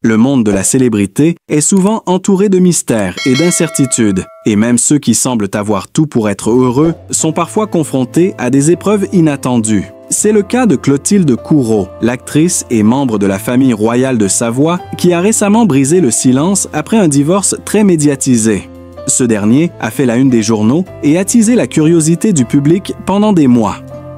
Le monde de la célébrité est souvent entouré de mystères et d'incertitudes, et même ceux qui semblent avoir tout pour être heureux sont parfois confrontés à des épreuves inattendues. C'est le cas de Clotilde Courreau, l'actrice et membre de la famille royale de Savoie, qui a récemment brisé le silence après un divorce très médiatisé. Ce dernier a fait la une des journaux et attisé la curiosité du public pendant des mois.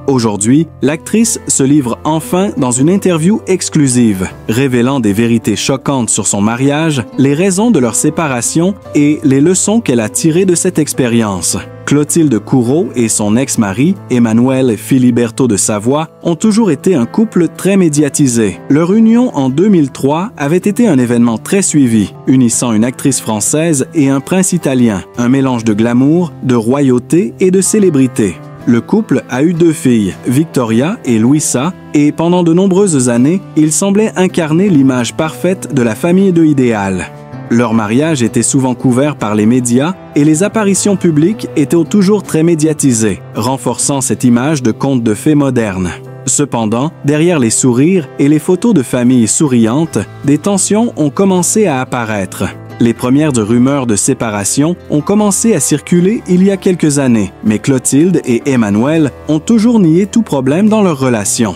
Aujourd'hui, l'actrice se livre enfin dans une interview exclusive, révélant des vérités choquantes sur son mariage, les raisons de leur séparation et les leçons qu'elle a tirées de cette expérience. Clotilde Courreau et son ex-mari, Emmanuel Filiberto de Savoie, ont toujours été un couple très médiatisé. Leur union en 2003 avait été un événement très suivi, unissant une actrice française et un prince italien, un mélange de glamour, de royauté et de célébrité. Le couple a eu 2 filles, Victoria et Luisa, et pendant de nombreuses années, ils semblaient incarner l'image parfaite de la famille de idéal. Leur mariage était souvent couvert par les médias et les apparitions publiques étaient toujours très médiatisées, renforçant cette image de conte de fées moderne. Cependant, derrière les sourires et les photos de familles souriantes, des tensions ont commencé à apparaître. Les premières rumeurs de séparation ont commencé à circuler il y a quelques années, mais Clotilde et Emmanuel ont toujours nié tout problème dans leur relation.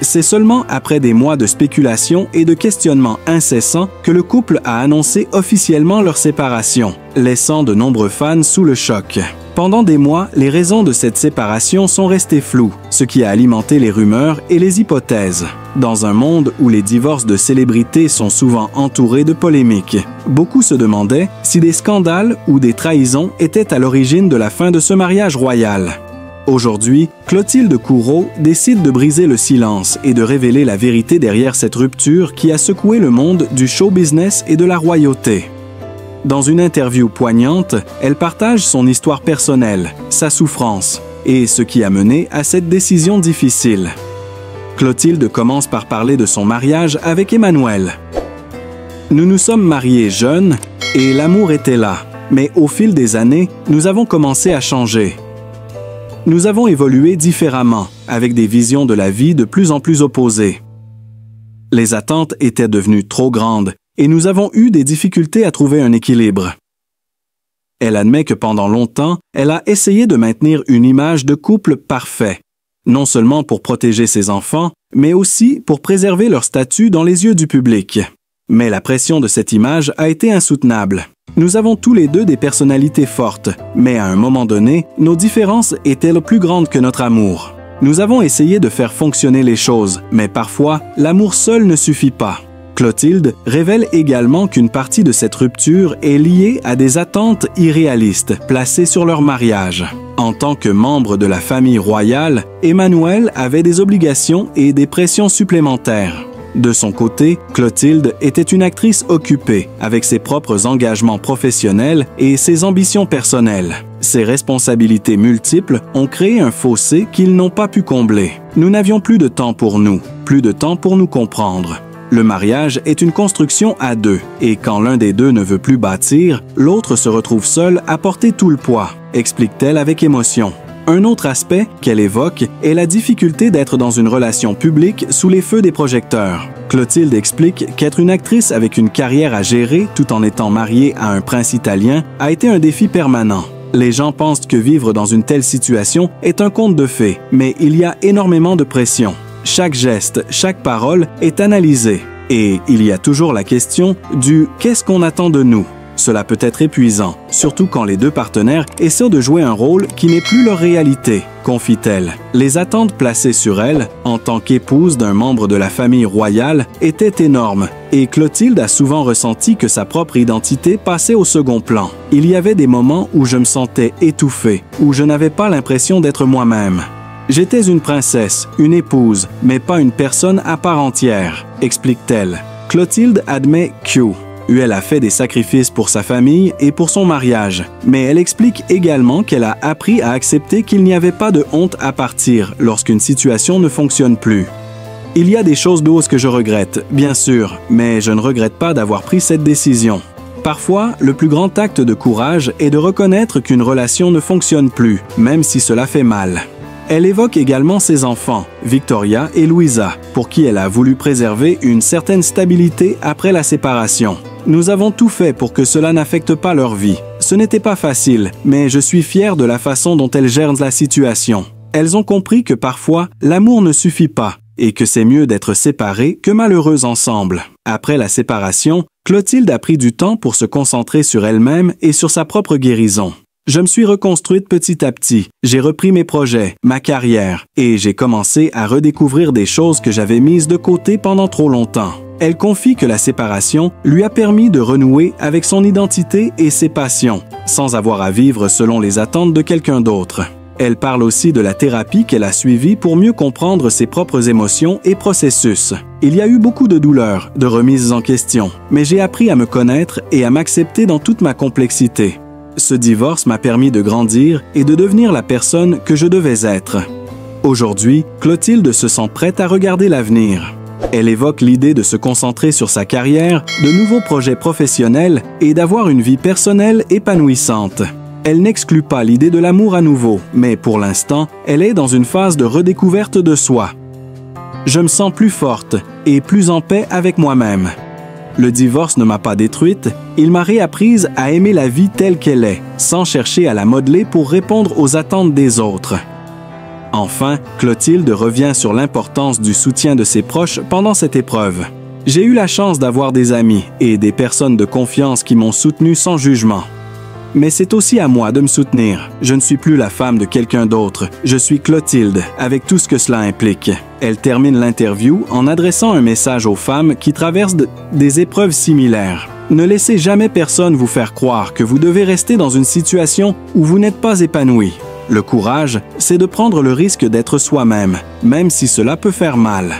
C'est seulement après des mois de spéculation et de questionnements incessants que le couple a annoncé officiellement leur séparation, laissant de nombreux fans sous le choc. Pendant des mois, les raisons de cette séparation sont restées floues, ce qui a alimenté les rumeurs et les hypothèses. Dans un monde où les divorces de célébrités sont souvent entourés de polémiques, beaucoup se demandaient si des scandales ou des trahisons étaient à l'origine de la fin de ce mariage royal. Aujourd'hui, Clotilde Courreau décide de briser le silence et de révéler la vérité derrière cette rupture qui a secoué le monde du show business et de la royauté. Dans une interview poignante, elle partage son histoire personnelle, sa souffrance et ce qui a mené à cette décision difficile. Clotilde commence par parler de son mariage avec Emmanuel. « Nous nous sommes mariés jeunes et l'amour était là, mais au fil des années, nous avons commencé à changer. Nous avons évolué différemment, avec des visions de la vie de plus en plus opposées. Les attentes étaient devenues trop grandes et nous avons eu des difficultés à trouver un équilibre. » Elle admet que pendant longtemps, elle a essayé de maintenir une image de couple parfait, non seulement pour protéger ses enfants, mais aussi pour préserver leur statut dans les yeux du public. Mais la pression de cette image a été insoutenable. Nous avons tous les deux des personnalités fortes, mais à un moment donné, nos différences étaient plus grandes que notre amour. Nous avons essayé de faire fonctionner les choses, mais parfois, l'amour seul ne suffit pas. Clotilde révèle également qu'une partie de cette rupture est liée à des attentes irréalistes placées sur leur mariage. En tant que membre de la famille royale, Emmanuel avait des obligations et des pressions supplémentaires. De son côté, Clotilde était une actrice occupée, avec ses propres engagements professionnels et ses ambitions personnelles. Ces responsabilités multiples ont créé un fossé qu'ils n'ont pas pu combler. Nous n'avions plus de temps pour nous, plus de temps pour nous comprendre. Le mariage est une construction à 2, et quand l'un des deux ne veut plus bâtir, l'autre se retrouve seul à porter tout le poids, explique-t-elle avec émotion. Un autre aspect qu'elle évoque est la difficulté d'être dans une relation publique sous les feux des projecteurs. Clotilde explique qu'être une actrice avec une carrière à gérer tout en étant mariée à un prince italien a été un défi permanent. Les gens pensent que vivre dans une telle situation est un conte de fées, mais il y a énormément de pression. Chaque geste, chaque parole est analysée. Et il y a toujours la question du « qu'est-ce qu'on attend de nous ?» Cela peut être épuisant, surtout quand les deux partenaires essaient de jouer un rôle qui n'est plus leur réalité, confie-t-elle. Les attentes placées sur elle, en tant qu'épouse d'un membre de la famille royale, étaient énormes, et Clotilde a souvent ressenti que sa propre identité passait au second plan. Il y avait des moments où je me sentais étouffée, où je n'avais pas l'impression d'être moi-même. J'étais une princesse, une épouse, mais pas une personne à part entière, explique-t-elle. Clotilde admet qu'elle a fait des sacrifices pour sa famille et pour son mariage, mais elle explique également qu'elle a appris à accepter qu'il n'y avait pas de honte à partir lorsqu'une situation ne fonctionne plus. Il y a des choses d'os que je regrette, bien sûr, mais je ne regrette pas d'avoir pris cette décision. Parfois, le plus grand acte de courage est de reconnaître qu'une relation ne fonctionne plus, même si cela fait mal. Elle évoque également ses enfants, Victoria et Louisa, pour qui elle a voulu préserver une certaine stabilité après la séparation. Nous avons tout fait pour que cela n'affecte pas leur vie. Ce n'était pas facile, mais je suis fier de la façon dont elles gèrent la situation. Elles ont compris que parfois, l'amour ne suffit pas et que c'est mieux d'être séparés que malheureux ensemble. Après la séparation, Clotilde a pris du temps pour se concentrer sur elle-même et sur sa propre guérison. Je me suis reconstruite petit à petit, j'ai repris mes projets, ma carrière, et j'ai commencé à redécouvrir des choses que j'avais mises de côté pendant trop longtemps. Elle confie que la séparation lui a permis de renouer avec son identité et ses passions, sans avoir à vivre selon les attentes de quelqu'un d'autre. Elle parle aussi de la thérapie qu'elle a suivie pour mieux comprendre ses propres émotions et processus. Il y a eu beaucoup de douleurs, de remises en question, mais j'ai appris à me connaître et à m'accepter dans toute ma complexité. Ce divorce m'a permis de grandir et de devenir la personne que je devais être. Aujourd'hui, Clotilde se sent prête à regarder l'avenir. Elle évoque l'idée de se concentrer sur sa carrière, de nouveaux projets professionnels et d'avoir une vie personnelle épanouissante. Elle n'exclut pas l'idée de l'amour à nouveau, mais pour l'instant, elle est dans une phase de redécouverte de soi. Je me sens plus forte et plus en paix avec moi-même. Le divorce ne m'a pas détruite, il m'a réapprise à aimer la vie telle qu'elle est, sans chercher à la modeler pour répondre aux attentes des autres. Enfin, Clotilde revient sur l'importance du soutien de ses proches pendant cette épreuve. J'ai eu la chance d'avoir des amis et des personnes de confiance qui m'ont soutenu sans jugement. Mais c'est aussi à moi de me soutenir. Je ne suis plus la femme de quelqu'un d'autre. Je suis Clotilde, avec tout ce que cela implique. Elle termine l'interview en adressant un message aux femmes qui traversent des épreuves similaires. Ne laissez jamais personne vous faire croire que vous devez rester dans une situation où vous n'êtes pas épanoui. Le courage, c'est de prendre le risque d'être soi-même, même si cela peut faire mal.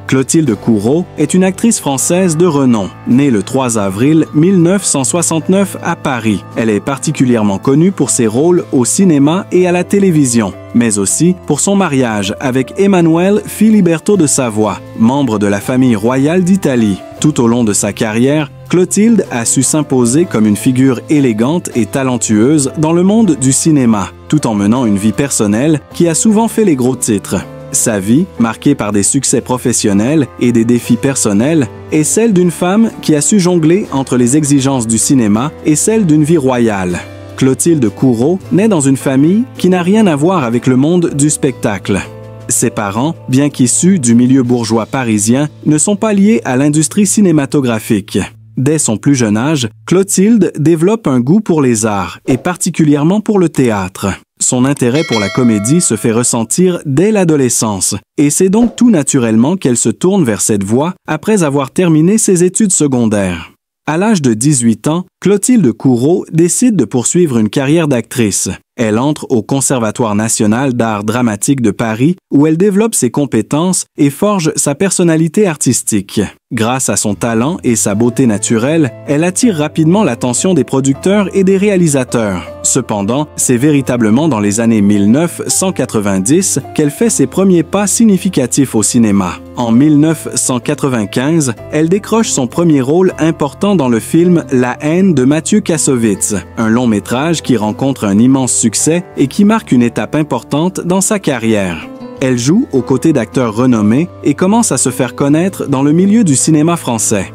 Clotilde Courreau est une actrice française de renom, née le 3 avril 1969 à Paris. Elle est particulièrement connue pour ses rôles au cinéma et à la télévision, mais aussi pour son mariage avec Emmanuel Filiberto de Savoie, membre de la famille royale d'Italie. Tout au long de sa carrière, Clotilde a su s'imposer comme une figure élégante et talentueuse dans le monde du cinéma, tout en menant une vie personnelle qui a souvent fait les gros titres. Sa vie, marquée par des succès professionnels et des défis personnels, est celle d'une femme qui a su jongler entre les exigences du cinéma et celles d'une vie royale. Clotilde Courreau naît dans une famille qui n'a rien à voir avec le monde du spectacle. Ses parents, bien qu'issus du milieu bourgeois parisien, ne sont pas liés à l'industrie cinématographique. Dès son plus jeune âge, Clotilde développe un goût pour les arts, et particulièrement pour le théâtre. Son intérêt pour la comédie se fait ressentir dès l'adolescence, et c'est donc tout naturellement qu'elle se tourne vers cette voie après avoir terminé ses études secondaires. À l'âge de 18 ans, Clotilde Courreau décide de poursuivre une carrière d'actrice. Elle entre au Conservatoire national d'art dramatique de Paris, où elle développe ses compétences et forge sa personnalité artistique. Grâce à son talent et sa beauté naturelle, elle attire rapidement l'attention des producteurs et des réalisateurs. Cependant, c'est véritablement dans les années 1990 qu'elle fait ses premiers pas significatifs au cinéma. En 1995, elle décroche son premier rôle important dans le film La haine de Mathieu Kassovitz, un long métrage qui rencontre un immense succès et qui marque une étape importante dans sa carrière. Elle joue aux côtés d'acteurs renommés et commence à se faire connaître dans le milieu du cinéma français.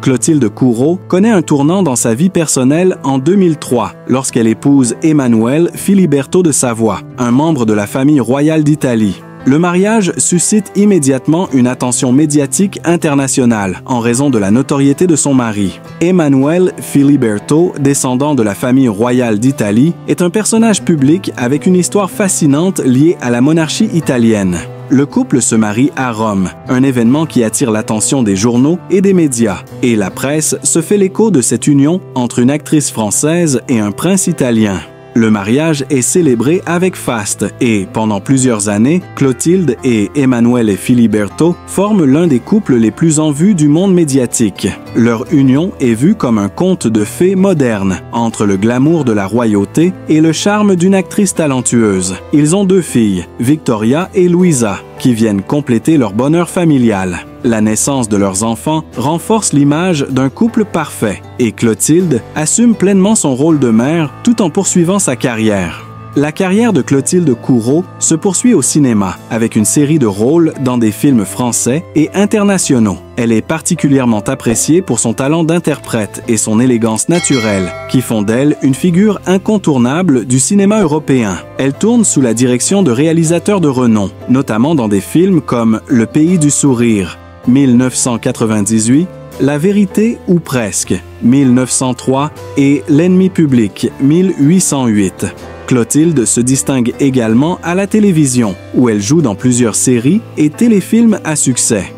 Clotilde Courreau connaît un tournant dans sa vie personnelle en 2003, lorsqu'elle épouse Emmanuel Filiberto de Savoie, un membre de la famille royale d'Italie. Le mariage suscite immédiatement une attention médiatique internationale en raison de la notoriété de son mari. Emmanuel Filiberto, descendant de la famille royale d'Italie, est un personnage public avec une histoire fascinante liée à la monarchie italienne. Le couple se marie à Rome, un événement qui attire l'attention des journaux et des médias, et la presse se fait l'écho de cette union entre une actrice française et un prince italien. Le mariage est célébré avec faste et, pendant plusieurs années, Clotilde et Emmanuel Filiberto forment l'un des couples les plus en vue du monde médiatique. Leur union est vue comme un conte de fées moderne, entre le glamour de la royauté et le charme d'une actrice talentueuse. Ils ont 2 filles, Victoria et Louisa, qui viennent compléter leur bonheur familial. La naissance de leurs enfants renforce l'image d'un couple parfait et Clotilde assume pleinement son rôle de mère tout en poursuivant sa carrière. La carrière de Clotilde Courreau se poursuit au cinéma, avec une série de rôles dans des films français et internationaux. Elle est particulièrement appréciée pour son talent d'interprète et son élégance naturelle, qui font d'elle une figure incontournable du cinéma européen. Elle tourne sous la direction de réalisateurs de renom, notamment dans des films comme Le Pays du Sourire, 1998, La Vérité ou presque, 1903 et L'Ennemi public, 1808. Clotilde se distingue également à la télévision, où elle joue dans plusieurs séries et téléfilms à succès.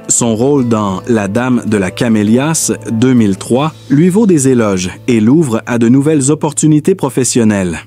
Son rôle dans La Dame de la Camélias, 2003, lui vaut des éloges et l'ouvre à de nouvelles opportunités professionnelles.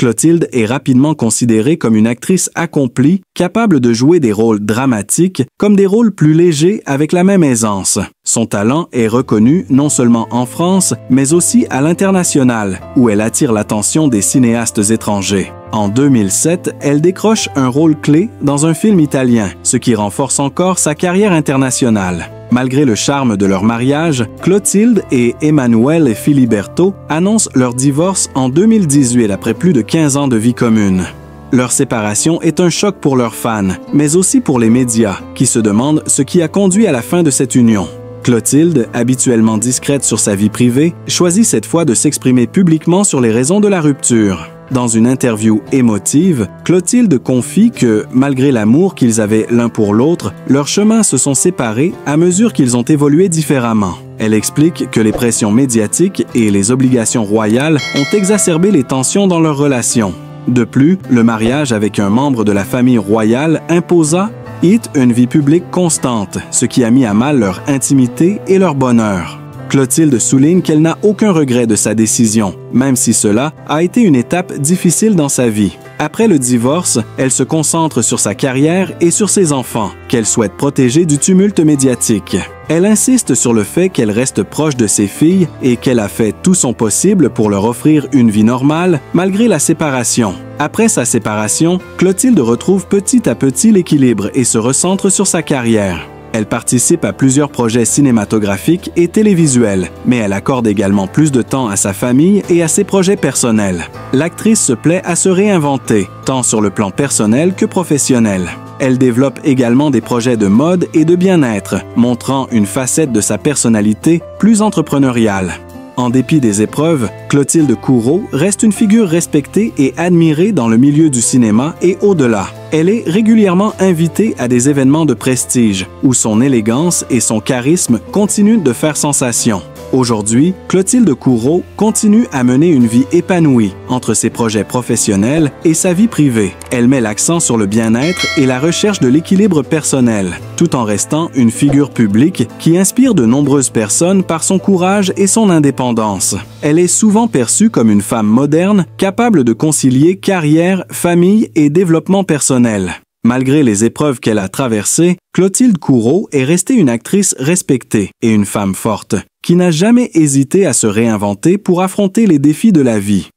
Clotilde est rapidement considérée comme une actrice accomplie, capable de jouer des rôles dramatiques comme des rôles plus légers avec la même aisance. Son talent est reconnu non seulement en France, mais aussi à l'international, où elle attire l'attention des cinéastes étrangers. En 2007, elle décroche un rôle clé dans un film italien, ce qui renforce encore sa carrière internationale. Malgré le charme de leur mariage, Clotilde et Emanuele Filiberto annoncent leur divorce en 2018 après plus de 15 ans de vie commune. Leur séparation est un choc pour leurs fans, mais aussi pour les médias, qui se demandent ce qui a conduit à la fin de cette union. Clotilde, habituellement discrète sur sa vie privée, choisit cette fois de s'exprimer publiquement sur les raisons de la rupture. Dans une interview émotive, Clotilde confie que, malgré l'amour qu'ils avaient l'un pour l'autre, leurs chemins se sont séparés à mesure qu'ils ont évolué différemment. Elle explique que les pressions médiatiques et les obligations royales ont exacerbé les tensions dans leur relation. De plus, le mariage avec un membre de la famille royale imposa une vie publique constante, ce qui a mis à mal leur intimité et leur bonheur. Clotilde souligne qu'elle n'a aucun regret de sa décision, même si cela a été une étape difficile dans sa vie. Après le divorce, elle se concentre sur sa carrière et sur ses enfants, qu'elle souhaite protéger du tumulte médiatique. Elle insiste sur le fait qu'elle reste proche de ses filles et qu'elle a fait tout son possible pour leur offrir une vie normale malgré la séparation. Après sa séparation, Clotilde retrouve petit à petit l'équilibre et se recentre sur sa carrière. Elle participe à plusieurs projets cinématographiques et télévisuels, mais elle accorde également plus de temps à sa famille et à ses projets personnels. L'actrice se plaît à se réinventer, tant sur le plan personnel que professionnel. Elle développe également des projets de mode et de bien-être, montrant une facette de sa personnalité plus entrepreneuriale. En dépit des épreuves, Clotilde Courreau reste une figure respectée et admirée dans le milieu du cinéma et au-delà. Elle est régulièrement invitée à des événements de prestige, où son élégance et son charisme continuent de faire sensation. Aujourd'hui, Clotilde Courreau continue à mener une vie épanouie entre ses projets professionnels et sa vie privée. Elle met l'accent sur le bien-être et la recherche de l'équilibre personnel, tout en restant une figure publique qui inspire de nombreuses personnes par son courage et son indépendance. Elle est souvent perçue comme une femme moderne, capable de concilier carrière, famille et développement personnel. Malgré les épreuves qu'elle a traversées, Clotilde Courreau est restée une actrice respectée et une femme forte, qui n'a jamais hésité à se réinventer pour affronter les défis de la vie.